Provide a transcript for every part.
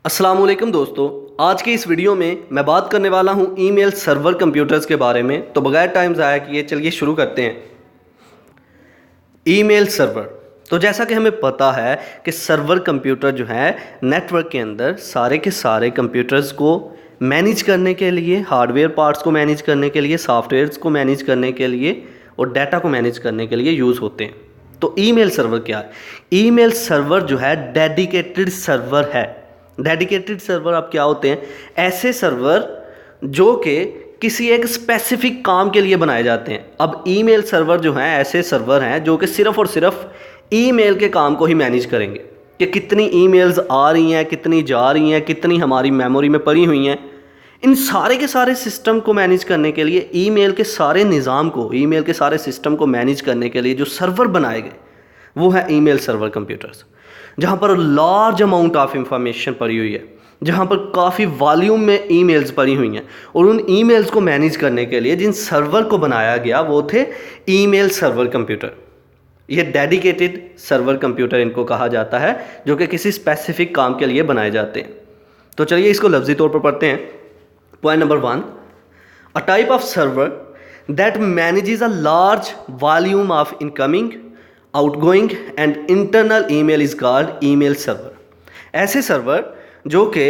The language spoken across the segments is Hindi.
अस्सलाम वालेकुम दोस्तों, आज के इस वीडियो में मैं बात करने वाला हूं ईमेल सर्वर कंप्यूटर्स के बारे में। तो बगैर टाइम ज़ाया किए चलिए शुरू करते हैं। ईमेल सर्वर, तो जैसा कि हमें पता है कि सर्वर कंप्यूटर जो है नेटवर्क के अंदर सारे के सारे कंप्यूटर्स को मैनेज करने के लिए, हार्डवेयर पार्ट्स को मैनेज करने के लिए, सॉफ्टवेयर्स को मैनेज करने के लिए और डाटा को मैनेज करने के लिए यूज़ होते हैं। तो ईमेल सर्वर क्या है? ईमेल सर्वर जो है डेडिकेटेड सर्वर है। डेडिकेटेड सर्वर अब क्या होते हैं? ऐसे सर्वर जो कि किसी एक स्पेसिफिक काम के लिए बनाए जाते हैं। अब ईमेल सर्वर जो हैं ऐसे सर्वर हैं जो कि सिर्फ़ और सिर्फ ईमेल के काम को ही मैनेज करेंगे कि कितनी ईमेल्स आ रही हैं, कितनी जा रही हैं, कितनी हमारी मेमोरी में पड़ी हुई हैं। इन सारे के सारे सिस्टम को मैनेज करने के लिए, ईमेल के सारे निज़ाम को, ईमेल के सारे सिस्टम को मैनेज करने के लिए जो सर्वर बनाए गए वो है ईमेल सर्वर कंप्यूटर्स, जहाँ पर लार्ज अमाउंट ऑफ इंफॉर्मेशन पड़ी हुई है, जहाँ पर काफ़ी वॉल्यूम में ईमेल्स पड़ी हुई हैं। और उन ईमेल्स को मैनेज करने के लिए जिन सर्वर को बनाया गया वो थे ईमेल सर्वर कंप्यूटर। ये डेडिकेटेड सर्वर कंप्यूटर इनको कहा जाता है, जो कि किसी स्पेसिफिक काम के लिए बनाए जाते हैं। तो चलिए इसको लफ्ज़ी तौर पर पढ़ते हैं। Point number 1, a type of server that manages a large volume of incoming, outgoing and internal email is called email server. ऐसे सर्वर जो कि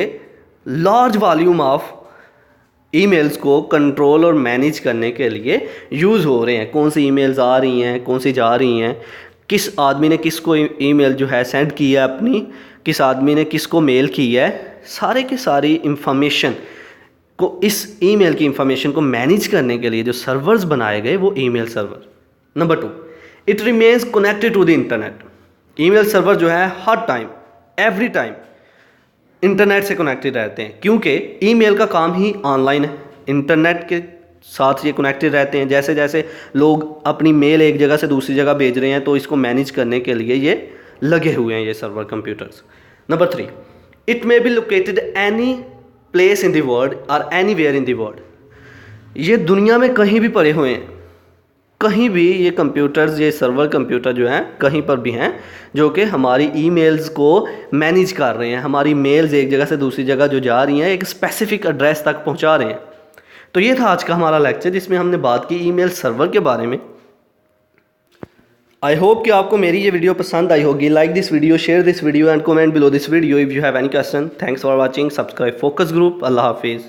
लार्ज वॉल्यूम ऑफ ईमेल्स को कंट्रोल और मैनेज करने के लिए यूज़ हो रहे हैं। कौन सी ईमेल्स आ रही हैं, कौन सी जा रही हैं, किस आदमी ने किसको ईमेल जो है सेंड की है अपनी, किस आदमी ने किसको मेल की है, सारे की सारी इंफॉर्मेशन को, इस ईमेल की इंफॉर्मेशन को मैनेज करने के लिए जो सर्वर्स बनाए गए वो email server. Number 2, it remains connected to the internet. Email server जो है हर टाइम, एवरी टाइम इंटरनेट से कनेक्टेड रहते हैं, क्योंकि ईमेल का काम ही ऑनलाइन है, इंटरनेट के साथ ये कनेक्टेड रहते हैं। जैसे जैसे लोग अपनी मेल एक जगह से दूसरी जगह भेज रहे हैं तो इसको मैनेज करने के लिए ये लगे हुए हैं, ये server computers. Number 3, it may be located any place in the world और anywhere in the world. ये दुनिया में कहीं भी पड़े हुए हैं, कहीं भी ये कंप्यूटर्स, ये सर्वर कंप्यूटर जो हैं कहीं पर भी हैं, जो कि हमारी ईमेल्स को मैनेज कर रहे हैं। हमारी मेल्स एक जगह से दूसरी जगह जो जा रही हैं एक स्पेसिफिक एड्रेस तक पहुंचा रहे हैं। तो ये था आज का हमारा लेक्चर, जिसमें हमने बात की ईमेल सर्वर के बारे में। आई होप कि आपको मेरी ये वीडियो पसंद आई होगी। Like this video, share this video and comment below this video if you have any question. Thanks for watching. Subscribe focus group. अल्लाह हाफिज़।